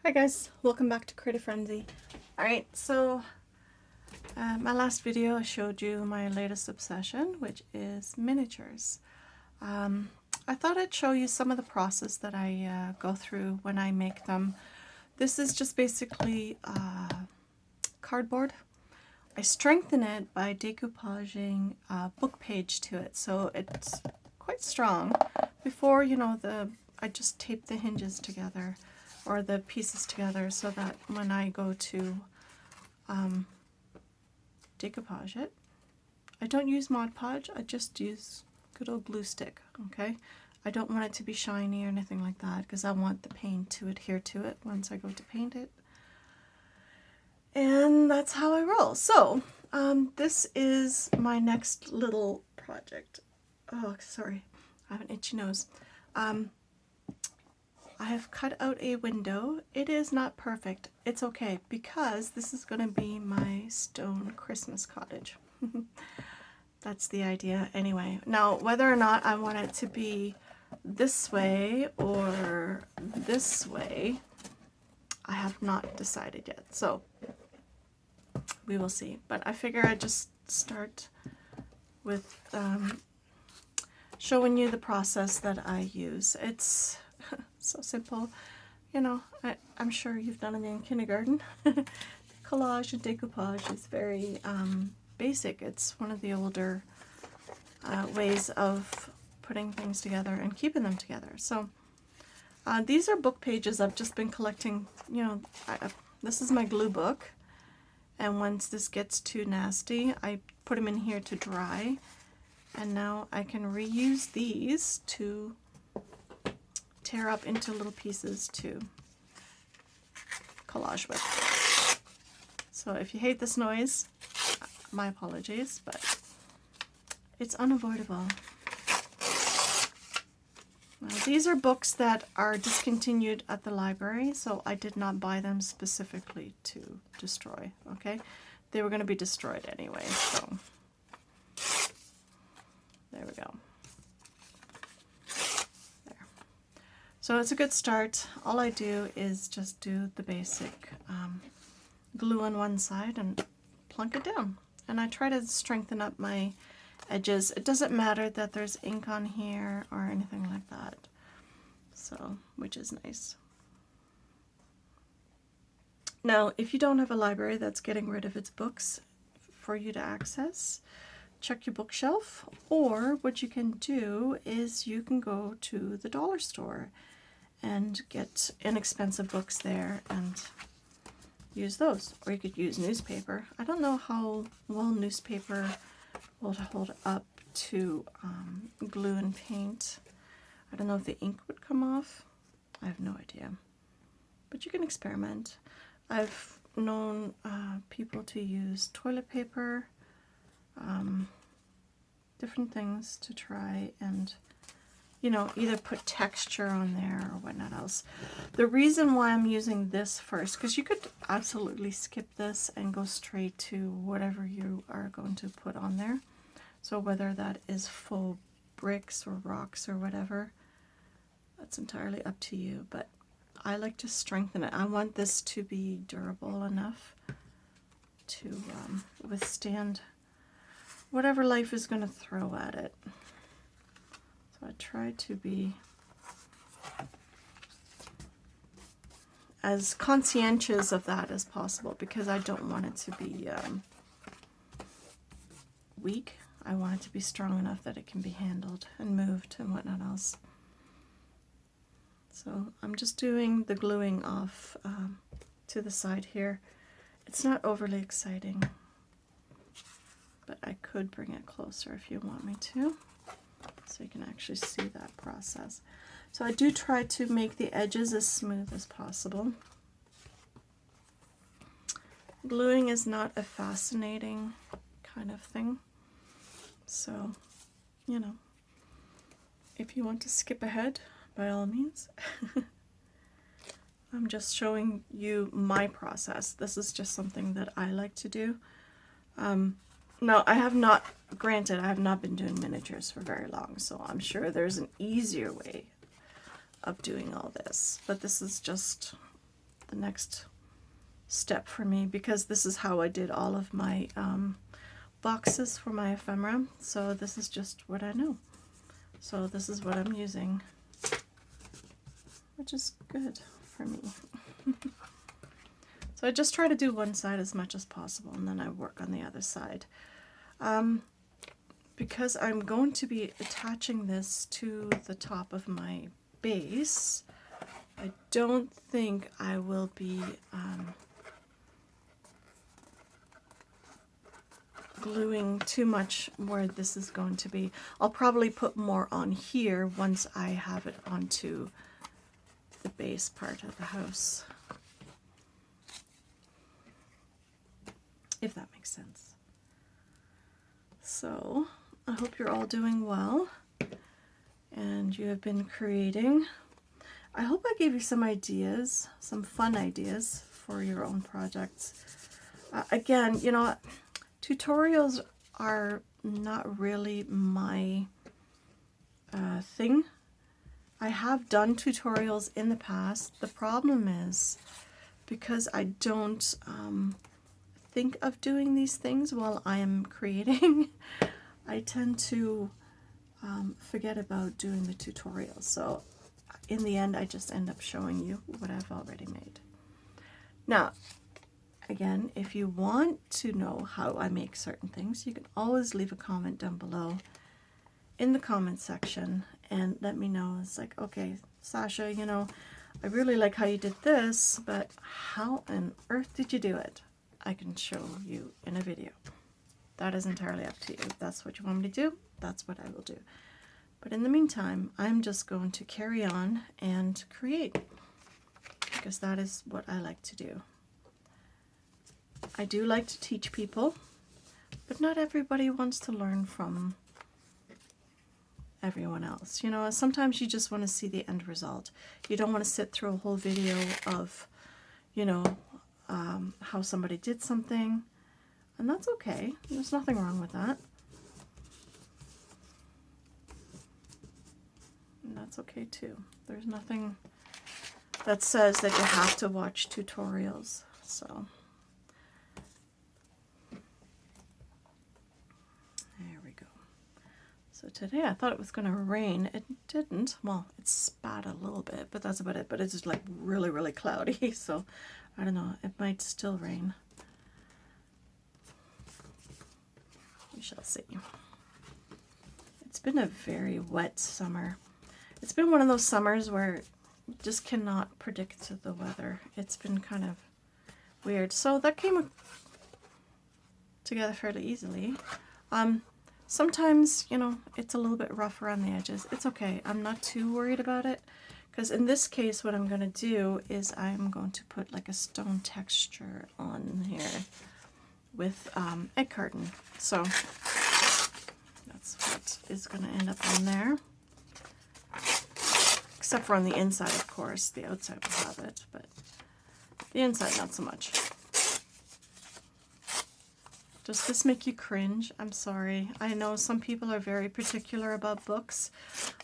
Hi guys, welcome back to Creative Frenzy. Alright, so my last video I showed you my latest obsession, which is miniatures. I thought I'd show you some of the process that I go through when I make them. This is just basically cardboard. I strengthen it by decoupaging a book page to it, so it's quite strong. Before, I just tape the hinges together, or the pieces together, so that when I go to decoupage it, I don't use Mod Podge, I just use good old glue stick, okay? I don't want it to be shiny or anything like that, because I want the paint to adhere to it once I go to paint it. And that's how I roll. So, this is my next little project. Oh, sorry, I have an itchy nose. I have cut out a window. It is not perfect. It's okay, because this is going to be my stone Christmas cottage. That's the idea anyway. Now, whether or not I want it to be this way or this way, I have not decided yet. So, we will see. But I figure I'd just start with showing you the process that I use. It's so simple. I'm sure you've done it in kindergarten. Collage and decoupage is very basic. It's one of the older ways of putting things together and keeping them together. So these are book pages I've just been collecting. This is my glue book, and once this gets too nasty, I put them in here to dry, and now I can reuse these to tear up into little pieces to collage with. So if you hate this noise, my apologies, but it's unavoidable. Now, these are books that are discontinued at the library, so I did not buy them specifically to destroy, okay? They were going to be destroyed anyway, so there we go. So it's a good start. All I do is just do the basic glue on one side and plunk it down. And I try to strengthen up my edges. It doesn't matter that there's ink on here or anything like that. So, which is nice. Now, if you don't have a library that's getting rid of its books for you to access, check your bookshelf, or what you can do is you can go to the dollar store and get inexpensive books there and use those. Or you could use newspaper. I don't know how well newspaper will hold up to glue and paint. I don't know if the ink would come off. I have no idea. But you can experiment. I've known people to use toilet paper, different things to try and either put texture on there or whatnot else. The reason why I'm using this first, because you could absolutely skip this and go straight to whatever you are going to put on there. So whether that is faux bricks or rocks or whatever, that's entirely up to you. But I like to strengthen it. I want this to be durable enough to withstand whatever life is going to throw at it. So I try to be as conscientious of that as possible, because I don't want it to be weak. I want it to be strong enough that it can be handled and moved and whatnot else. So I'm just doing the gluing off to the side here. It's not overly exciting, but I could bring it closer if you want me to, so you can actually see that process. So I do try to make the edges as smooth as possible. Gluing is not a fascinating kind of thing, so if you want to skip ahead, by all means. I'm just showing you my process. This is just something that I like to do. No, I have not, granted, I have not been doing miniatures for very long, so I'm sure there's an easier way of doing all this. But this is just the next step for me, because this is how I did all of my boxes for my ephemera. So this is just what I know. So this is what I'm using, which is good for me. So I just try to do one side as much as possible, and then I work on the other side. Because I'm going to be attaching this to the top of my base, I don't think I will be gluing too much where this is going to be. I'll probably put more on here once I have it onto the base part of the house, if that makes sense. So I hope you're all doing well and you have been creating. I hope I gave you some ideas, some fun ideas for your own projects. Again, you know, tutorials are not really my thing. I have done tutorials in the past. The problem is, because I don't think of doing these things while I am creating, I tend to forget about doing the tutorials. So in the end, I just end up showing you what I've already made. Now, again, if you want to know how I make certain things, you can always leave a comment down below in the comment section and let me know. It's like, okay, Sasha, you know, I really like how you did this, but how on earth did you do it? I can show you in a video. That is entirely up to you. If that's what you want me to do, that's what I will do. But in the meantime, I'm just going to carry on and create, because that is what I like to do. I do like to teach people, but not everybody wants to learn from everyone else. You know, sometimes you just want to see the end result. You don't want to sit through a whole video of, you know, how somebody did something, and that's okay. There's nothing wrong with that. And that's okay too. There's nothing that says that you have to watch tutorials. So there we go. So today I thought it was going to rain. It didn't. Well, it spat a little bit, but that's about it. But it's just like really, really cloudy. So I don't know. It might still rain. We shall see. It's been a very wet summer. It's been one of those summers where you just cannot predict the weather. It's been kind of weird. So that came together fairly easily. Sometimes, you know, it's a little bit rough around the edges. It's okay. I'm not too worried about it, because in this case what I'm going to do is I'm going to put like a stone texture on here with egg carton. So that's what is going to end up on there. Except for on the inside, of course. The outside will have it, but the inside not so much. Does this make you cringe? I'm sorry. I know some people are very particular about books.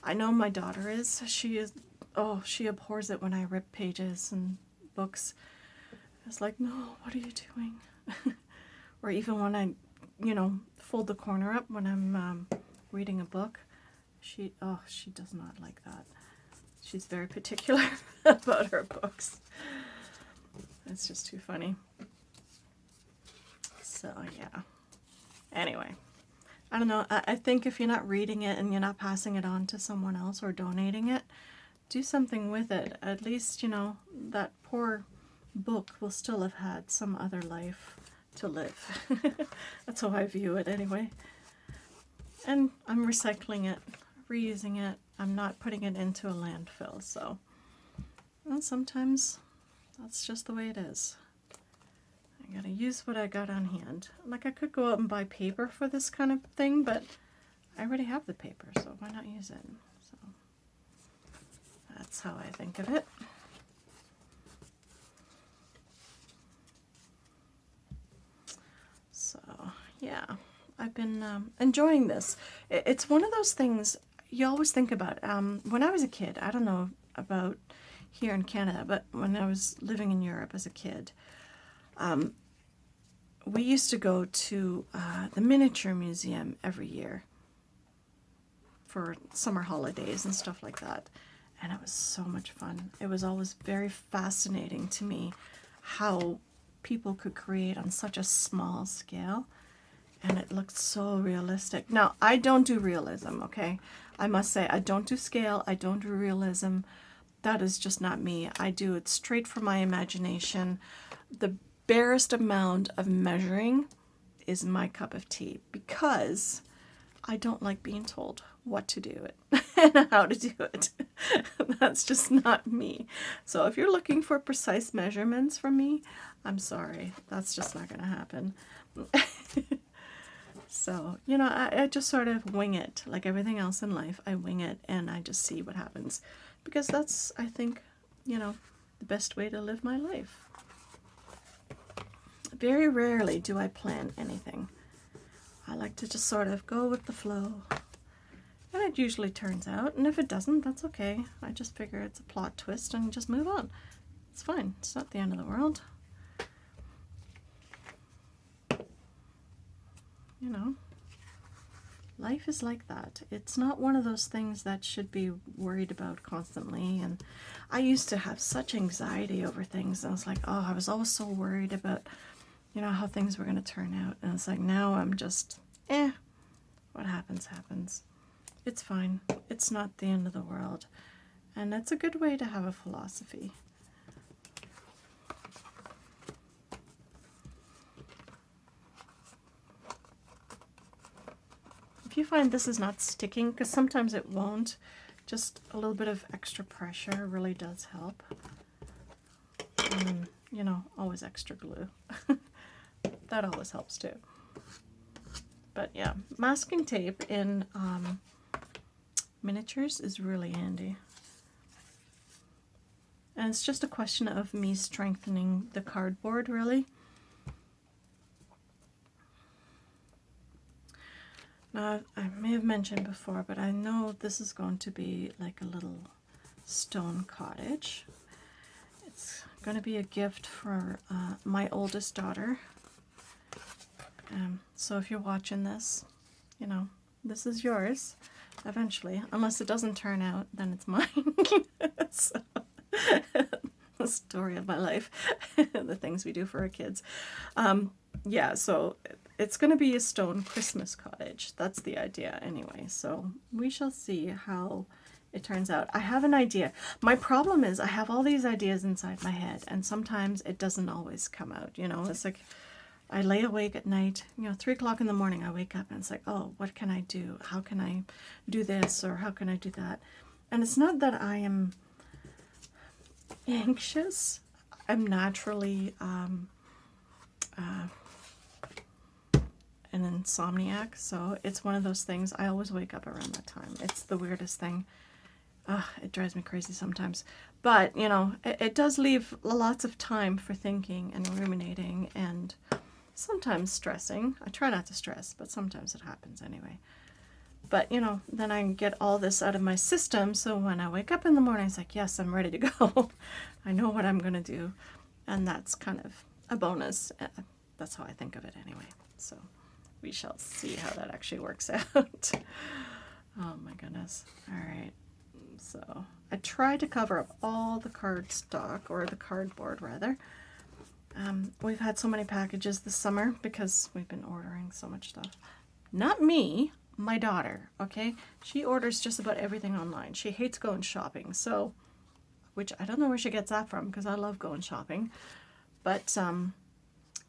I know my daughter is. She is, oh, she abhors it when I rip pages and books. It's like, no, what are you doing? Or even when I, you know, fold the corner up when I'm reading a book. She does not like that. She's very particular about her books. It's just too funny. So yeah. Anyway, I don't know. I think if you're not reading it and you're not passing it on to someone else or donating it, do something with it. At least, you know, that poor book will still have had some other life to live. That's how I view it anyway. And I'm recycling it, reusing it. I'm not putting it into a landfill. So, well, sometimes that's just the way it is. I gotta use what I got on hand. Like, I could go out and buy paper for this kind of thing, but I already have the paper, so why not use it? So that's how I think of it. So yeah, I've been enjoying this. It's one of those things you always think about. When I was a kid, I don't know about here in Canada, but when I was living in Europe as a kid, we used to go to the miniature museum every year for summer holidays and stuff like that. And it was so much fun. It was always very fascinating to me how people could create on such a small scale. And it looked so realistic. Now, I don't do realism, okay? I must say, I don't do scale. I don't do realism. That is just not me. I do it straight from my imagination. The barest amount of measuring is my cup of tea because I don't like being told what to do it and how to do it. That's just not me. So if you're looking for precise measurements from me, I'm sorry. That's just not going to happen. So, you know, I just sort of wing it. Like everything else in life, I wing it and I just see what happens. Because that's, I think, you know, the best way to live my life. Very rarely do I plan anything. I like to just sort of go with the flow. And it usually turns out. And if it doesn't, that's okay. I just figure it's a plot twist and just move on. It's fine. It's not the end of the world. You know, life is like that. It's not one of those things that should be worried about constantly. And I used to have such anxiety over things. I was like, oh, I was always so worried about, you know, how things were going to turn out. And it's like, now I'm just, what happens, happens. It's fine. It's not the end of the world. And that's a good way to have a philosophy. If you find this is not sticking, because sometimes it won't, just a little bit of extra pressure really does help. And, you know, always extra glue. That always helps too. But yeah, masking tape in miniatures is really handy. And it's just a question of me strengthening the cardboard, really. Now, I may have mentioned before, but I know this is going to be like a little stone cottage. It's going to be a gift for my oldest daughter. So if you're watching this, you know, this is yours eventually. Unless it doesn't turn out, then it's mine. So, the story of my life, the things we do for our kids. Yeah, so it's going to be a stone Christmas cottage. That's the idea anyway. So we shall see how it turns out. I have an idea. My problem is I have all these ideas inside my head, and sometimes it doesn't always come out. You know, it's like I lay awake at night, you know, 3 o'clock in the morning, I wake up and it's like, oh, what can I do? How can I do this? Or how can I do that? And it's not that I am anxious. I'm naturally an insomniac, so it's one of those things. I always wake up around that time. It's the weirdest thing. It drives me crazy sometimes. But, you know, it does leave lots of time for thinking and ruminating and sometimes stressing. I try not to stress, but sometimes it happens anyway. But, you know, then I get all this out of my system, so when I wake up in the morning, it's like, yes, I'm ready to go. I know what I'm going to do. And that's kind of a bonus. That's how I think of it anyway. So we shall see how that actually works out. Oh my goodness. All right. So I try to cover up all the cardstock, or the cardboard rather. We've had so many packages this summer because we've been ordering so much stuff. Not me, my daughter, okay? She orders just about everything online. She hates going shopping, so, which I don't know where she gets that from because I love going shopping. But,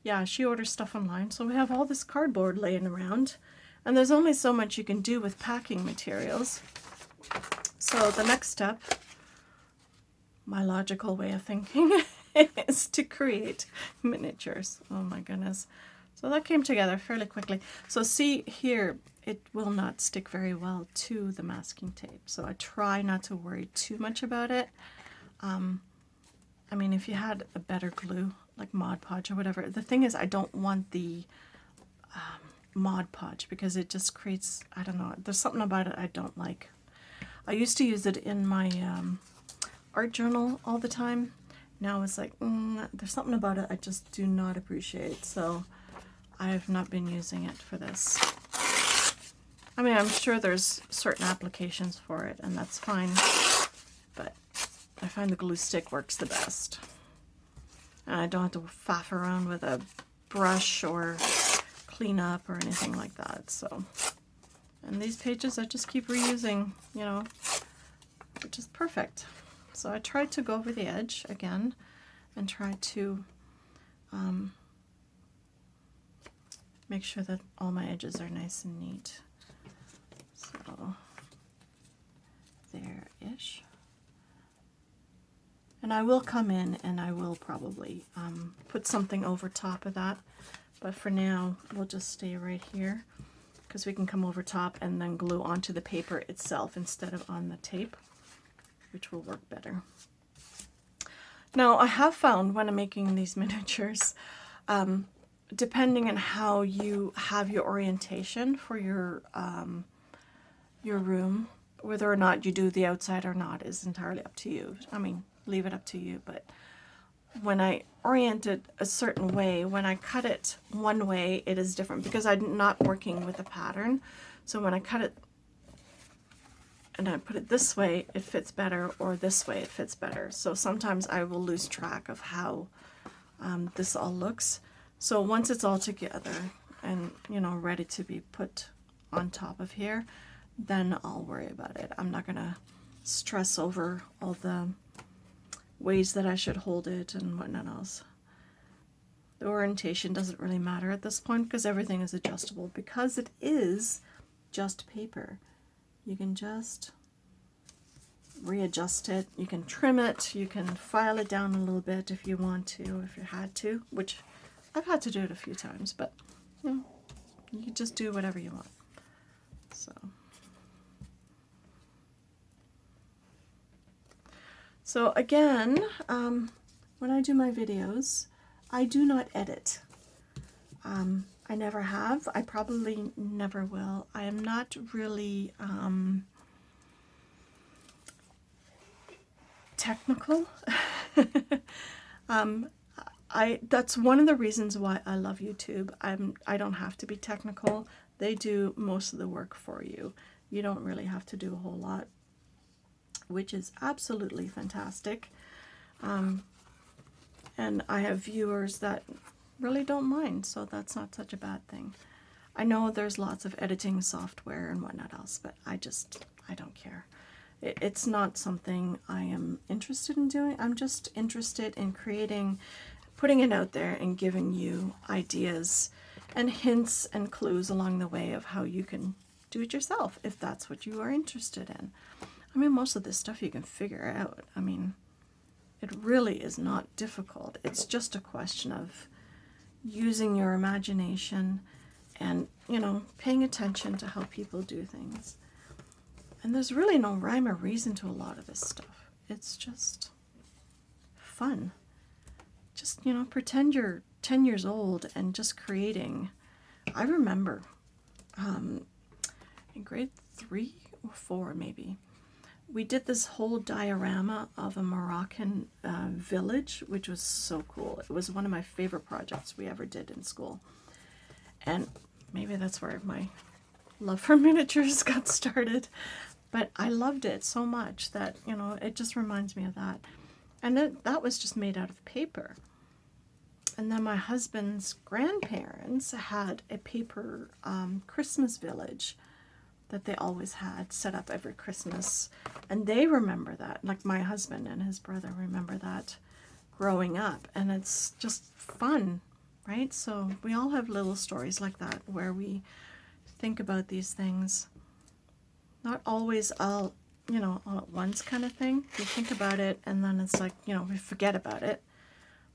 yeah, she orders stuff online, so we have all this cardboard laying around. And there's only so much you can do with packing materials. So the next step, my logical way of thinking, is to create miniatures. Oh my goodness. So that came together fairly quickly. So see here, it will not stick very well to the masking tape. So I try not to worry too much about it. I mean, if you had a better glue, like Mod Podge or whatever. The thing is, I don't want the Mod Podge because it just creates, I don't know, there's something about it I don't like. I used to use it in my art journal all the time. Now it's like, there's something about it I just do not appreciate, so I have not been using it for this. I mean, I'm sure there's certain applications for it, and that's fine, but I find the glue stick works the best. And I don't have to faff around with a brush or clean up or anything like that, so. And these pages I just keep reusing, you know, which is perfect. So I tried to go over the edge again and try to make sure that all my edges are nice and neat. So there-ish. And I will come in and I will probably put something over top of that. But for now, we'll just stay right here because we can come over top and then glue onto the paper itself instead of on the tape, which will work better. Now, I have found when I'm making these miniatures, depending on how you have your orientation for your room, whether or not you do the outside or not is entirely up to you. I mean, leave it up to you, but when I orient it a certain way, when I cut it one way, it is different because I'm not working with a pattern. So when I cut it and I put it this way, it fits better, or this way, it fits better. So sometimes I will lose track of how this all looks. So once it's all together and, you know, ready to be put on top of here, then I'll worry about it. I'm not going to stress over all the ways that I should hold it and whatnot else. The orientation doesn't really matter at this point because everything is adjustable. Because it is just paper, you can just readjust it, you can trim it, you can file it down a little bit if you want to, if you had to, which I've had to do it a few times, but you know, you can just do whatever you want. So again, when I do my videos, I do not edit. I never have. I probably never will. I am not really technical. That's one of the reasons why I love YouTube. I don't have to be technical. They do most of the work for you. You don't really have to do a whole lot, which is absolutely fantastic. And I have viewers that really don't mind, so that's not such a bad thing. I know there's lots of editing software and whatnot else, but I don't care. It's not something I am interested in doing. I'm just interested in creating, putting it out there and giving you ideas and hints and clues along the way of how you can do it yourself if that's what you are interested in. I mean, most of this stuff you can figure out. I mean, it really is not difficult. It's just a question of using your imagination and, you know, paying attention to how people do things. And there's really no rhyme or reason to a lot of this stuff. It's just fun. Just, you know, pretend you're 10 years old and just creating. I remember in grade 3 or 4 maybe, we did this whole diorama of a Moroccan village, which was so cool. It was one of my favorite projects we ever did in school. And maybe that's where my love for miniatures got started. But I loved it so much that, you know, it just reminds me of that. And that was just made out of paper. And then my husband's grandparents had a paper Christmas village that they always had set up every Christmas. And they remember that, like my husband and his brother remember that growing up. And it's just fun, right? So we all have little stories like that where we think about these things. Not always all at once kind of thing. We think about it and then it's like, you know, we forget about it.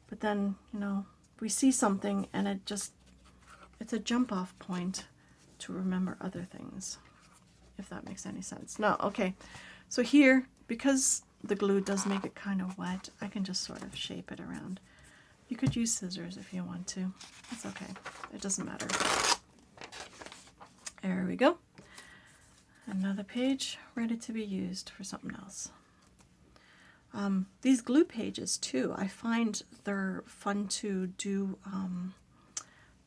But then, you know, we see something and it's a jump off point to remember other things, if that makes any sense. No, okay. So here, because the glue does make it kind of wet, I can just sort of shape it around. You could use scissors if you want to. It's okay. It doesn't matter. There we go. Another page ready to be used for something else. These glue pages too, I find they're fun to do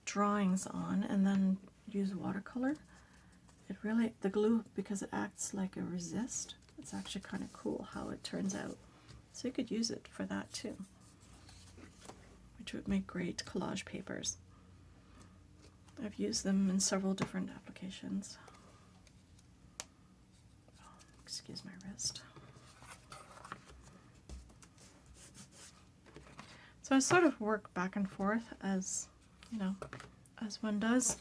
drawings on and then use watercolor. It really, the glue, because it acts like a resist, it's actually kind of cool how it turns out. So you could use it for that too, which would make great collage papers. I've used them in several different applications. Oh, excuse my wrist. So I sort of work back and forth as, you know, as one does.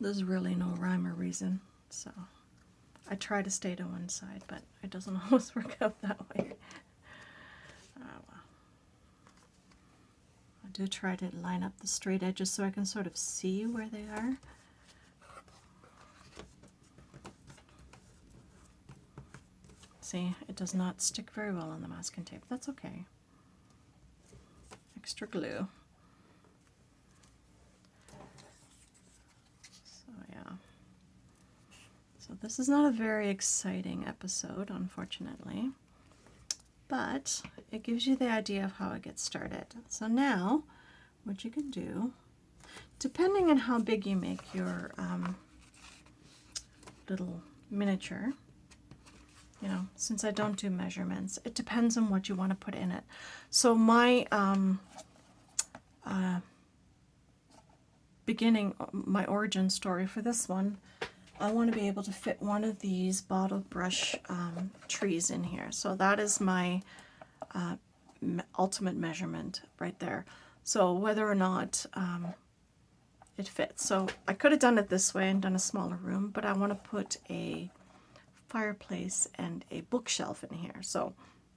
There's really no rhyme or reason, so I try to stay to one side, but it doesn't always work out that way. Well. I do try to line up the straight edges so I can sort of see where they are. See, it does not stick very well on the masking tape. That's okay. Extra glue. So yeah. So this is not a very exciting episode, unfortunately, but it gives you the idea of how it gets started. So now, what you can do, depending on how big you make your little miniature, you know, since I don't do measurements, it depends on what you want to put in it. So my my origin story for this one, I want to be able to fit one of these bottle brush trees in here. So that is my ultimate measurement right there. So whether or not it fits. So I could have done it this way and done a smaller room, but I want to put a fireplace and a bookshelf in here. So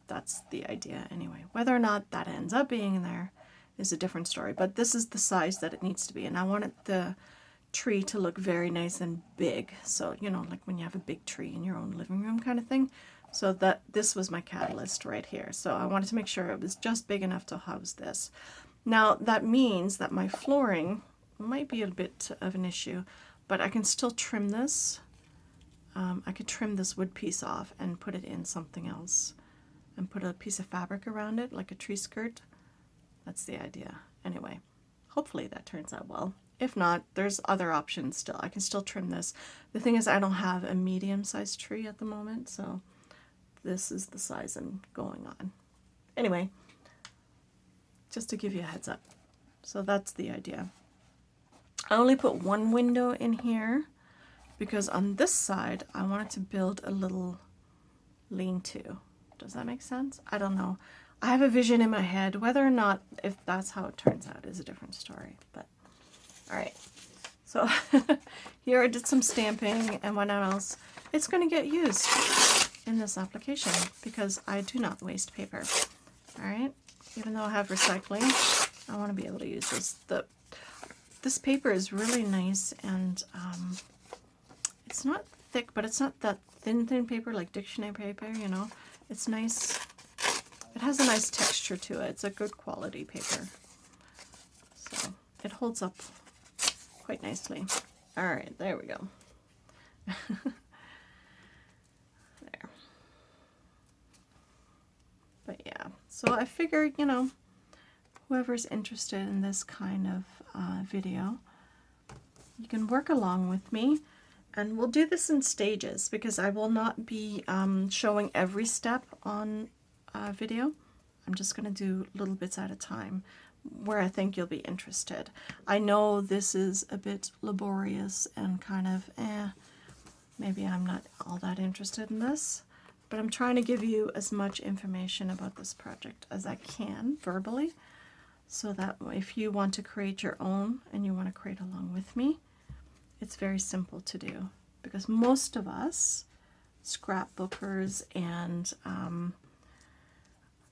that's the idea anyway. Whether or not that ends up being in there is a different story, but this is the size that it needs to be, and I wanted the tree to look very nice and big. So, you know, like when you have a big tree in your own living room kind of thing. So that this was my catalyst right here. So I wanted to make sure it was just big enough to house this. Now that means that my flooring might be a bit of an issue, but I can still trim this. I could trim this wood piece off and put it in something else and put a piece of fabric around it, like a tree skirt. That's the idea. Anyway, hopefully that turns out well. If not, there's other options still. I can still trim this. The thing is, I don't have a medium-sized tree at the moment, so this is the size I'm going on. Anyway, just to give you a heads up. So that's the idea. I only put one window in here because on this side, I wanted to build a little lean-to. Does that make sense? I don't know. I have a vision in my head. Whether or not, if that's how it turns out, is a different story. But all right. So here I did some stamping and what else. It's going to get used in this application because I do not waste paper. All right. Even though I have recycling, I want to be able to use this. This paper is really nice, and it's not thick, but it's not that thin paper like dictionary paper, you know. It's nice. It has a nice texture to it. It's a good quality paper. So it holds up quite nicely. All right, there we go. There. But yeah, so I figured, you know, whoever's interested in this kind of video, you can work along with me, and we'll do this in stages because I will not be showing every step on video. I'm just going to do little bits at a time where I think you'll be interested. I know this is a bit laborious and kind of maybe I'm not all that interested in this, but I'm trying to give you as much information about this project as I can verbally, so that if you want to create your own and you want to create along with me, it's very simple to do, because most of us scrapbookers and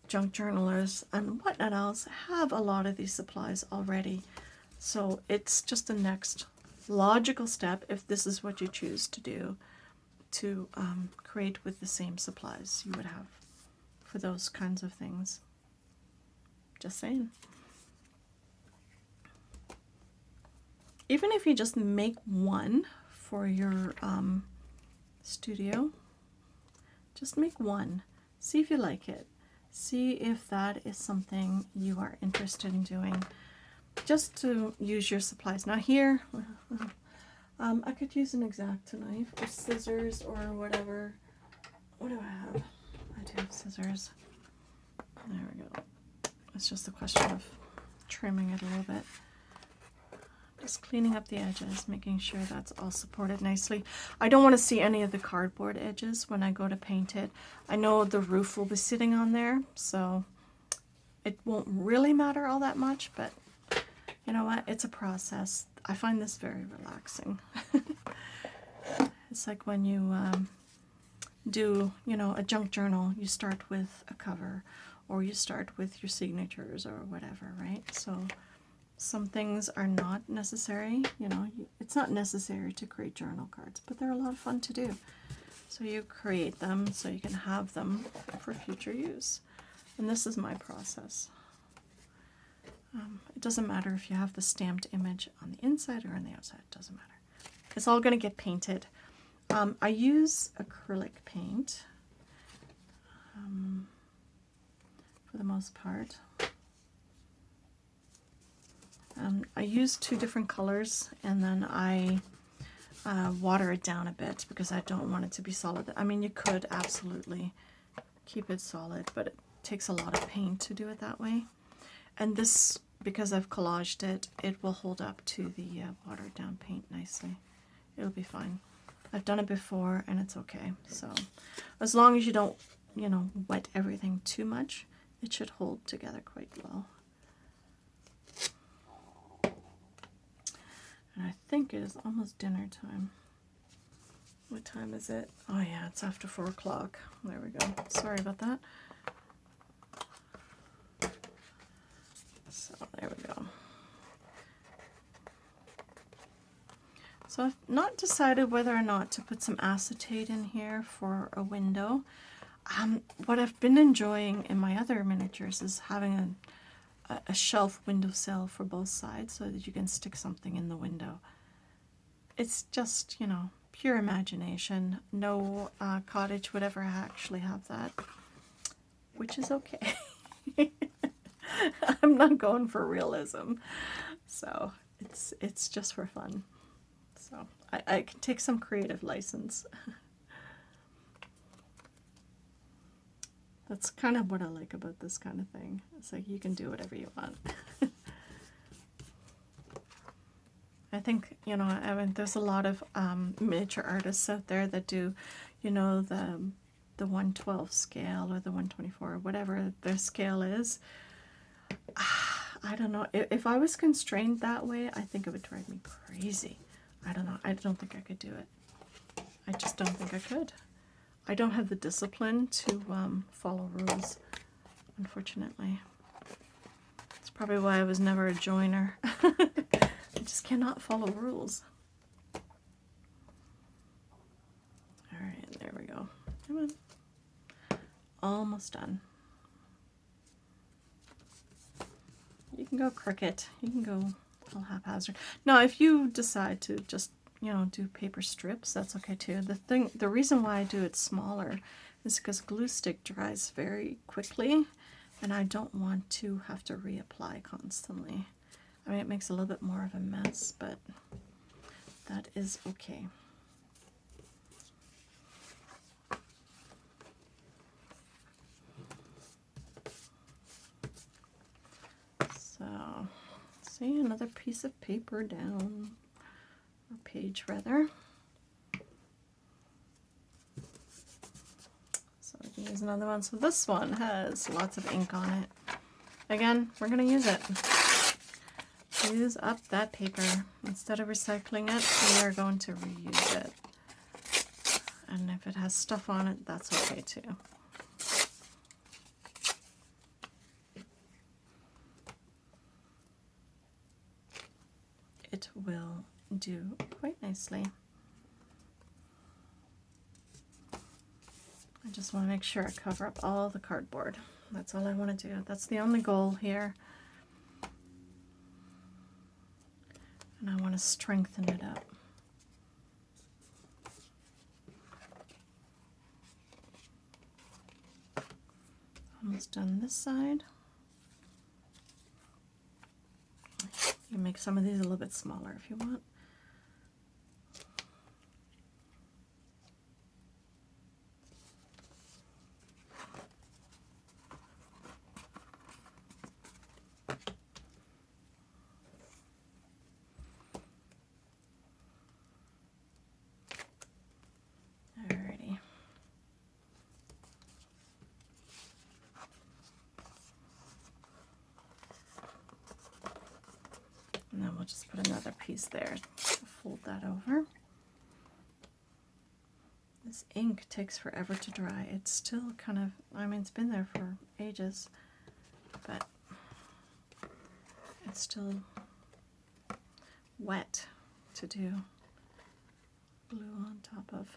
junk journalers and whatnot else have a lot of these supplies already. So it's just the next logical step, if this is what you choose to do, to create with the same supplies you would have for those kinds of things. Just saying. Even if you just make one for your studio, just make one. See if you like it. See if that is something you are interested in doing. Just to use your supplies. Now here, I could use an X-Acto knife or scissors or whatever. What do I have? I do have scissors. There we go. It's just a question of trimming it a little bit. Just cleaning up the edges, making sure that's all supported nicely. I don't want to see any of the cardboard edges when I go to paint it. I know the roof will be sitting on there, so it won't really matter all that much, but you know what? It's a process. I find this very relaxing. It's like when you do, you know, a junk journal, you start with a cover or you start with your signatures or whatever, right? So some things are not necessary, you know, it's not necessary to create journal cards, but they're a lot of fun to do. So you create them so you can have them for future use. And this is my process. It doesn't matter if you have the stamped image on the inside or on the outside, it doesn't matter. It's all going to get painted. I use acrylic paint for the most part. I use 2 different colors and then I water it down a bit because I don't want it to be solid. I mean, you could absolutely keep it solid, but it takes a lot of paint to do it that way. And this, because I've collaged it, it will hold up to the watered down paint nicely. It'll be fine. I've done it before and it's okay. So as long as you don't, you know, wet everything too much, it should hold together quite well. And I think it is almost dinner time. What time is it? Oh yeah, it's after 4 o'clock. There we go. Sorry about that. So there we go. So I've not decided whether or not to put some acetate in here for a window. What I've been enjoying in my other miniatures is having a shelf windowsill for both sides so that you can stick something in the window. It's just, you know, pure imagination. No cottage would ever actually have that, which is okay. I'm not going for realism, so it's just for fun. So I can take some creative license. That's kind of what I like about this kind of thing. It's like you can do whatever you want. I think, you know, I mean, there's a lot of miniature artists out there that do, you know, the 1/12 scale or the 1/24, whatever their scale is. I don't know. If I was constrained that way, I think it would drive me crazy. I don't know. I don't think I could do it. I just don't think I could. I don't have the discipline to follow rules, unfortunately. That's probably why I was never a joiner. I just cannot follow rules. Alright, there we go. Come on. Almost done. You can go crooked. You can go all haphazard. Now, if you decide to just, you know, do paper strips, that's okay too. The reason why I do it smaller is because glue stick dries very quickly, and I don't want to have to reapply constantly. I mean, it makes a little bit more of a mess, but that is okay. So, see, another piece of paper down, or page rather. So I can use another one. So this one has lots of ink on it. Again, we're going to use it. Use up that paper. Instead of recycling it, we are going to reuse it. And if it has stuff on it, that's okay too. It will do quite nicely. I just want to make sure I cover up all the cardboard. That's all I want to do. That's the only goal here. And I want to strengthen it up. Almost done this side. You can make some of these a little bit smaller if you want. Alrighty. And then we'll just put another piece there to fold that over. This ink takes forever to dry. It's still kind of, I mean, it's been there for ages, but it's still wet to do glue on top of.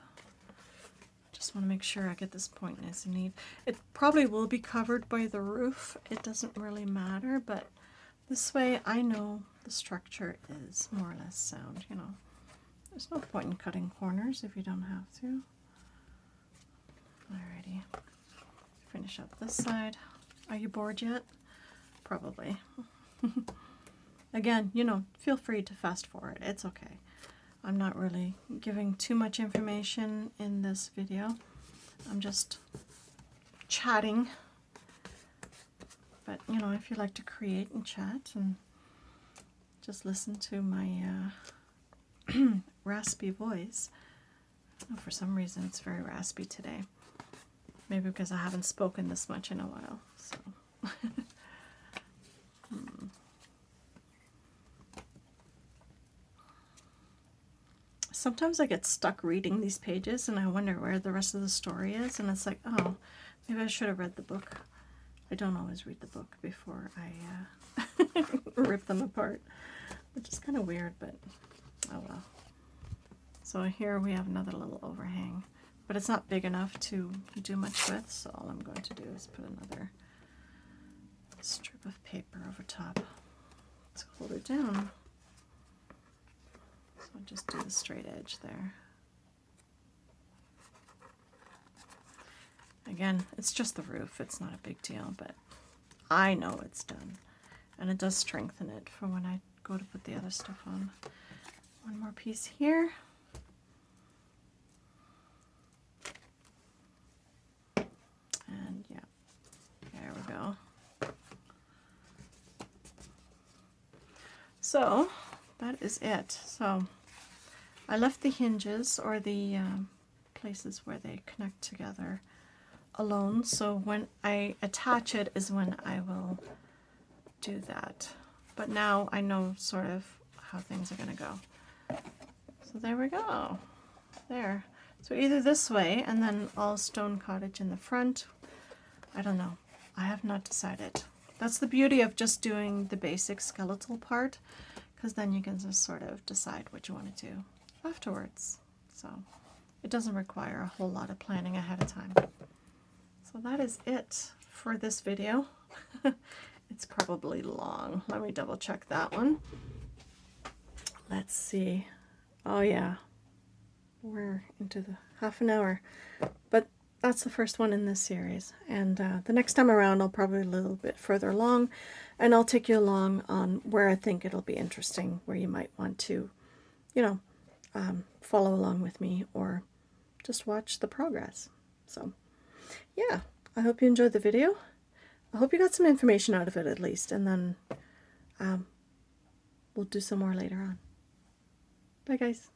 Just want to make sure I get this point nice and neat. It probably will be covered by the roof. It doesn't really matter, but this way I know the structure is more or less sound, you know. There's no point in cutting corners if you don't have to. Alrighty, finish up this side. Are you bored yet? Probably. Again, you know, feel free to fast forward. It's okay. I'm not really giving too much information in this video. I'm just chatting. But, you know, if you like to create and chat and just listen to my raspy voice. Oh, for some reason it's very raspy today. Maybe because I haven't spoken this much in a while. So. Sometimes I get stuck reading these pages and I wonder where the rest of the story is, and it's like, oh, maybe I should have read the book. I don't always read the book before I rip them apart, which is kind of weird, but oh well. So here we have another little overhang, but it's not big enough to do much with, so all I'm going to do is put another strip of paper over top to hold it down. So I'll just do the straight edge there. Again, it's just the roof, it's not a big deal, but I know it's done. And it does strengthen it for when I go to put the other stuff on. One more piece here. And yeah, there we go. So that is it. So I left the hinges or the places where they connect together alone, so when I attach it is when I will do that. But now I know sort of how things are going to go. So there we go. There. So either this way and then all Stone Cottage in the front. I don't know. I have not decided. That's the beauty of just doing the basic skeletal part, because then you can just sort of decide what you want to do afterwards. So it doesn't require a whole lot of planning ahead of time. So that is it for this video. It's probably long. Let me double check that one. Let's see. Oh yeah, we're into the half an hour. But that's the first one in this series. And the next time around I'll probably a little bit further along, and I'll take you along on where I think it'll be interesting, where you might want to, you know, follow along with me or just watch the progress. So yeah, I hope you enjoyed the video. I hope you got some information out of it at least, and then we'll do some more later on. Bye guys.